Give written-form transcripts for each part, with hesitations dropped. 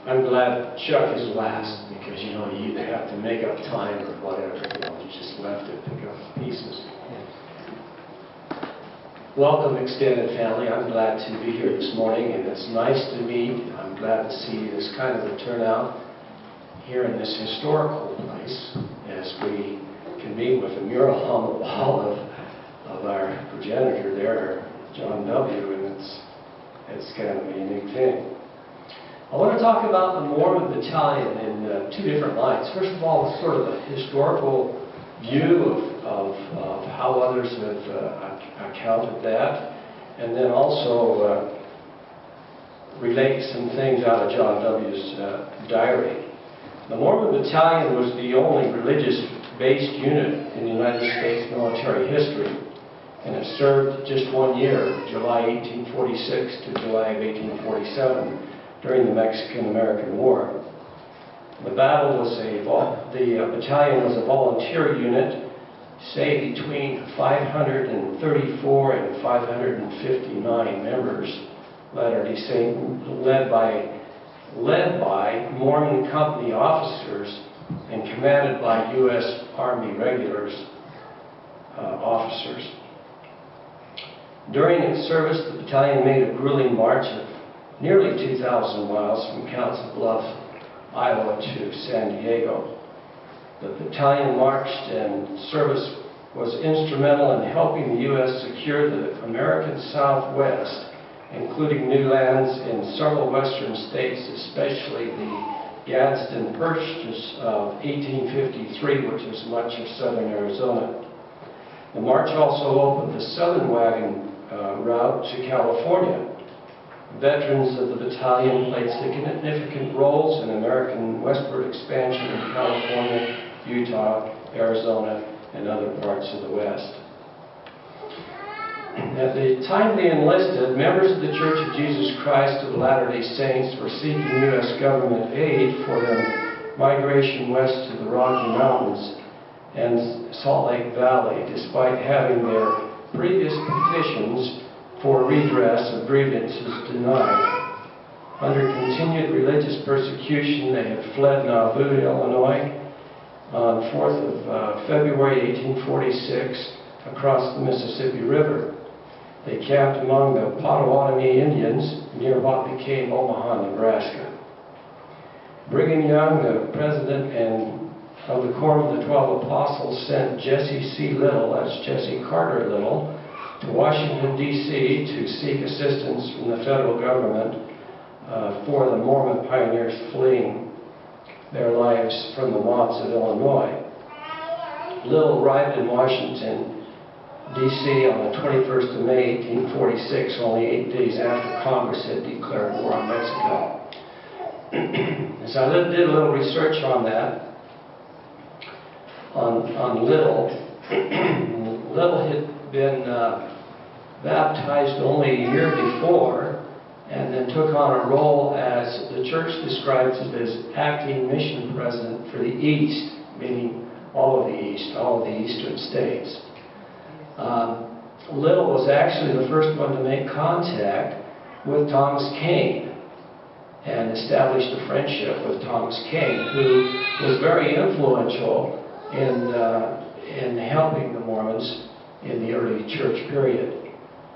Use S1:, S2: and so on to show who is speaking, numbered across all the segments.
S1: I'm glad Chuck is last, because you know, you either have to make up time or whatever, you know, you just left to pick up pieces. Welcome, extended family. I'm glad to be here this morning, and it's nice to meet. I'm glad to see this kind of a turnout here in this historical place, as we can meet with a mural on the wall of our progenitor there, John W., and it's kind of a unique thing. I want to talk about the Mormon Battalion in two different lights. First of all, sort of a historical view of how others have accounted that, and then also relate some things out of John W.'s diary. The Mormon Battalion was the only religious-based unit in the United States military history, and it served just 1 year, July 1846 to July of 1847, during the Mexican-American War. The battalion was a volunteer unit, say between 534 and 559 members, led by Mormon company officers and commanded by U.S. Army regulars officers. During its service, the battalion made a grueling march of nearly 2,000 miles from Council Bluffs, Iowa to San Diego. The battalion marched, and service was instrumental in helping the U.S. secure the American Southwest, including new lands in several western states, especially the Gadsden Purchase of 1853, which was much of southern Arizona. The march also opened the southern wagon route to California. Veterans of the battalion played significant roles in American westward expansion in California, Utah, Arizona, and other parts of the West. At the time they enlisted, members of the Church of Jesus Christ of Latter-day Saints were seeking U.S. government aid for their migration west to the Rocky Mountains and Salt Lake Valley, despite having their previous petitions for redress of grievances denied. Under continued religious persecution, they had fled Nauvoo, Illinois, on 4th of February 1846 across the Mississippi River. They camped among the Potawatomi Indians near what became Omaha, Nebraska. Brigham Young, the president of the Quorum of the 12 Apostles, sent Jesse C. Little, that's Jesse Carter Little, to Washington, D.C. to seek assistance from the federal government for the Mormon pioneers fleeing their lives from the mods of Illinois. Little arrived in Washington, D.C. on the 21st of May, 1846, only 8 days after Congress had declared war on Mexico. So I did a little research on that, on Little. Little had been baptized only a year before, and then took on a role as the church describes it as acting mission president for the East, meaning all of the East, all of the eastern states. Little was actually the first one to make contact with Thomas Paine and established a friendship with Thomas Paine, who was very influential in helping the Mormons in the early church period.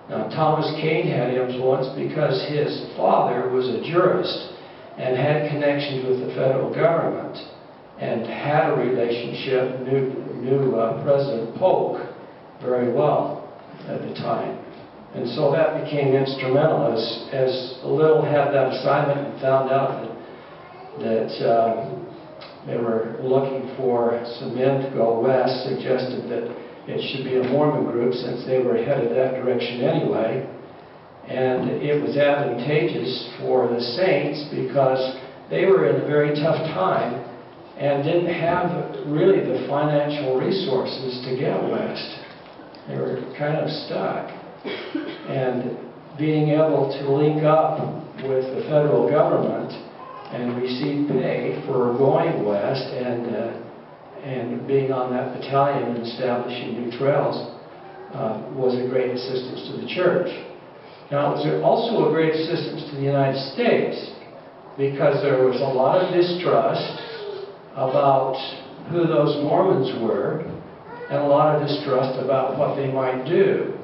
S1: Now, Thomas Paine had influence because his father was a jurist and had connections with the federal government and had a relationship, knew President Polk very well at the time. And so that became instrumental as Little had that assignment and found out that they were looking for some men to go west, suggested that it should be a Mormon group since they were headed that direction anyway. And it was advantageous for the Saints because they were in a very tough time and didn't have really the financial resources to get west. They were kind of stuck. And being able to link up with the federal government and receive pay for going west and being on that battalion and establishing new trails was a great assistance to the church. Now, it was also a great assistance to the United States because there was a lot of distrust about who those Mormons were, and a lot of distrust about what they might do.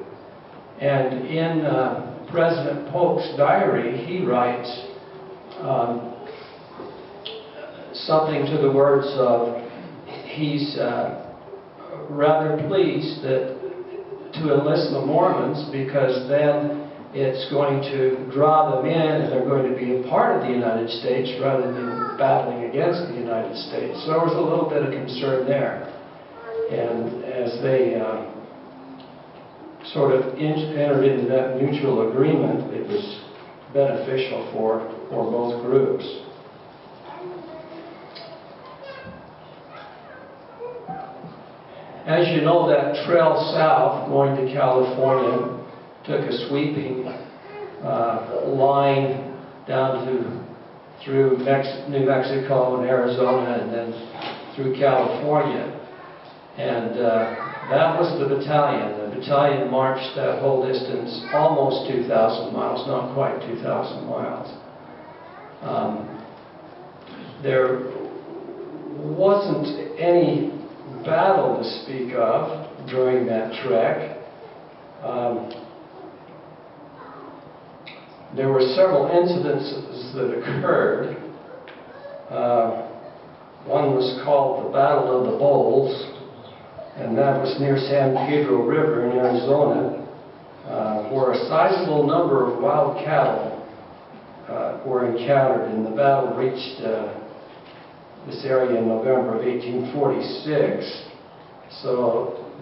S1: And in President Polk's diary, he writes something to the words of, he's rather pleased that to enlist the Mormons, because then it's going to draw them in and they're going to be a part of the United States rather than battling against the United States. So there was a little bit of concern there. And as they sort of entered into that mutual agreement, it was beneficial for both groups. As you know, that trail south going to California took a sweeping line down through New Mexico and Arizona and then through California. And that was the battalion. The battalion marched that whole distance, almost 2,000 miles, not quite 2,000 miles. There wasn't any battle to speak of during that trek. There were several incidences that occurred. One was called the Battle of the Bulls, and that was near San Pedro River in Arizona, where a sizable number of wild cattle were encountered, and the battle reached this area in November of 1846. So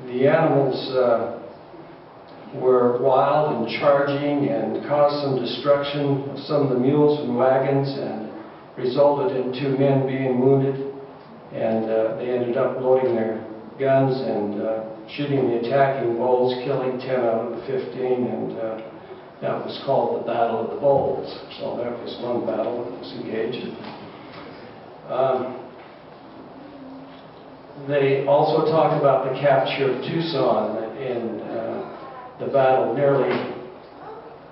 S1: the animals were wild and charging and caused some destruction of some of the mules and wagons, and resulted in 2 men being wounded, and they ended up loading their guns and shooting the attacking bulls, killing 10 out of the 15, and that was called the Battle of the Bulls. So that was one battle that was engaged. They also talk about the capture of Tucson in the battle.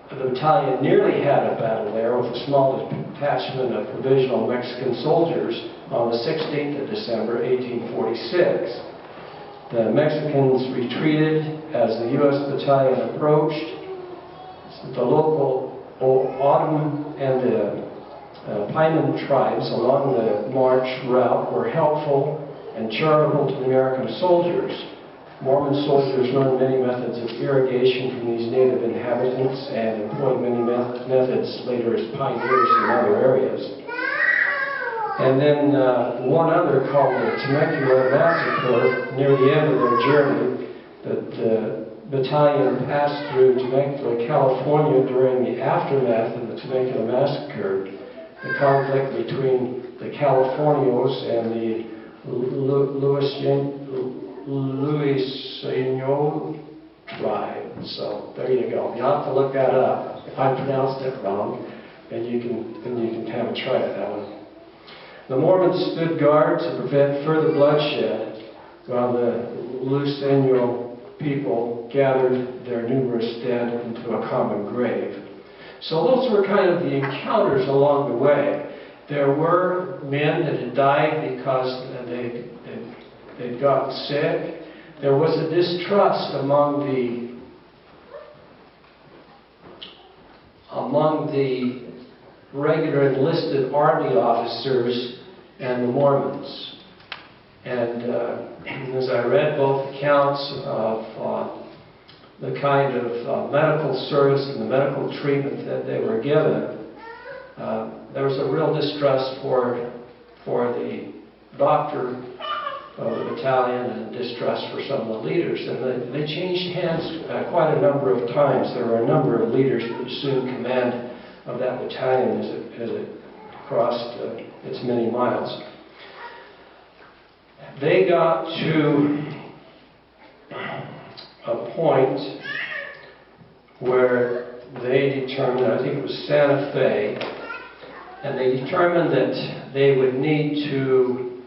S1: The battalion nearly had a battle there with a small detachment of provisional Mexican soldiers on the 16th of December, 1846. The Mexicans retreated as the U.S. battalion approached. The local O'odham and the Pieman tribes along the march route were helpful and charitable to the American soldiers. Mormon soldiers learned many methods of irrigation from these native inhabitants and employed many methods later as pioneers in other areas. And then one other called the Temecula Massacre. Near the end of their journey, the battalion passed through Temecula, California during the aftermath of the Temecula Massacre. The conflict between the Californios and the Luiseno tribe. So there you go. You'll have to look that up. If I pronounced it wrong, then you can have a try at that one. The Mormons stood guard to prevent further bloodshed, while the Luiseno people gathered their numerous dead into a common grave. So those were kind of the encounters along the way. There were men that had died because they'd gotten sick. There was a distrust among the regular enlisted army officers and the Mormons. And as I read both accounts of the kind of medical service and the medical treatment that they were given, there was a real distrust for the doctor of the battalion and distrust for some of the leaders. And they changed hands quite a number of times. There were a number of leaders that assumed command of that battalion as it crossed its many miles. They got to a point where they determined, I think it was Santa Fe, and they determined that they would need to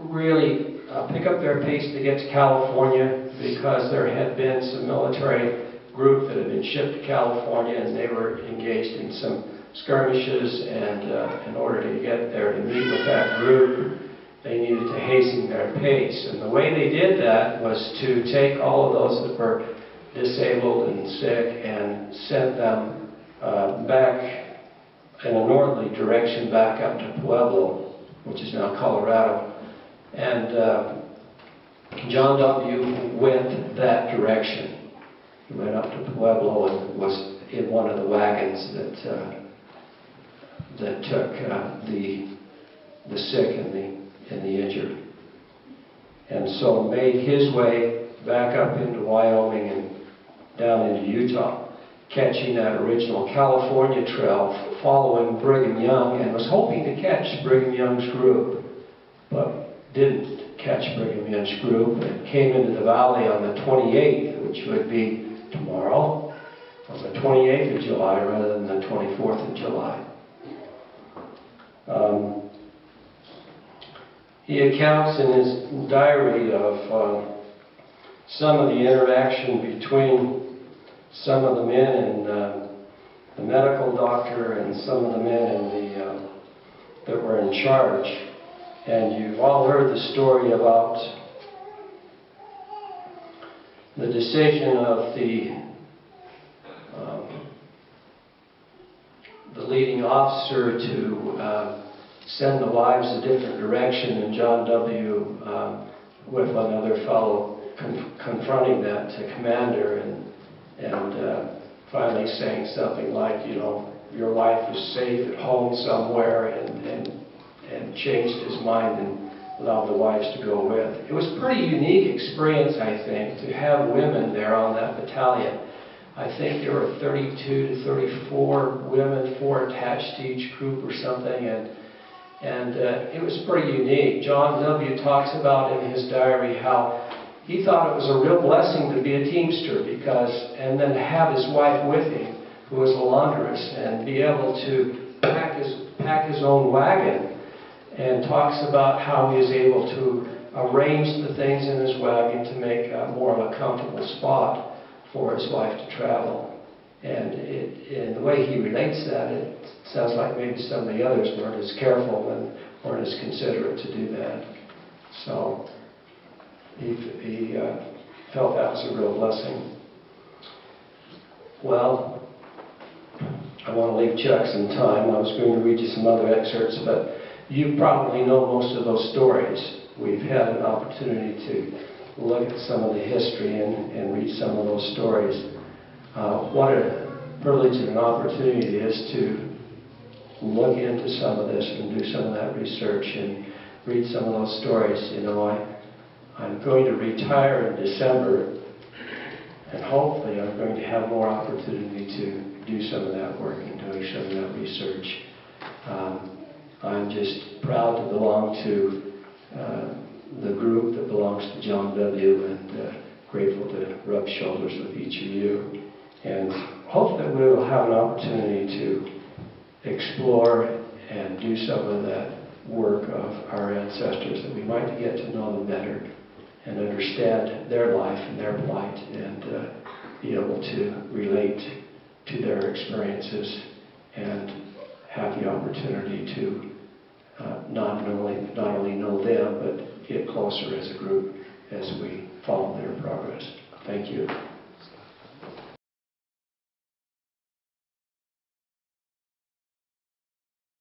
S1: really pick up their pace to get to California, because there had been some military group that had been shipped to California, and they were engaged in some skirmishes, and in order to get there to meet with that group, they needed to hasten their pace. And the way they did that was to take all of those that were disabled and sick and sent them back in a northerly direction back up to Pueblo, which is now Colorado. And John W. went that direction. He went up to Pueblo and was in one of the wagons that took the sick and the injured. And so made his way back up into Wyoming and down into Utah, catching that original California trail, following Brigham Young, and was hoping to catch Brigham Young's group, but didn't catch Brigham Young's group, and came into the valley on the 28th, which would be tomorrow, on the 28th of July rather than the 24th of July. He accounts in his diary of some of the interaction between some of the men and the medical doctor and some of the men that were in charge. And you've all heard the story about the decision of the leading officer to send the wives a different direction, and John W. With another fellow confronting that commander and finally saying something like, you know, your wife is safe at home somewhere, and changed his mind and allowed the wives to go with. It was a pretty unique experience, I think, to have women there on that battalion. I think there were 32 to 34 women, 4 attached to each group or something, and it was pretty unique. John W. talks about in his diary how he thought it was a real blessing to be a teamster and then have his wife with him, who was a laundress, and be able to pack his own wagon, and talks about how he was able to arrange the things in his wagon to make more of a comfortable spot for his wife to travel. And in the way he relates that, it sounds like maybe some of the others weren't as careful and weren't as considerate to do that. So he felt that was a real blessing. Well, I want to leave Chuck some time. I was going to read you some other excerpts, but you probably know most of those stories. We've had an opportunity to look at some of the history and read some of those stories. What a privilege and an opportunity it is to look into some of this and do some of that research and read some of those stories. You know, I'm going to retire in December, and hopefully I'm going to have more opportunity to do some of that work and doing some of that research. I'm just proud to belong to the group that belongs to John W. and grateful to rub shoulders with each of you. And hope that we will have an opportunity to explore and do some of that work of our ancestors, that we might get to know them better and understand their life and their plight, and be able to relate to their experiences and have the opportunity to not only know them, but get closer as a group as we follow their progress. Thank you.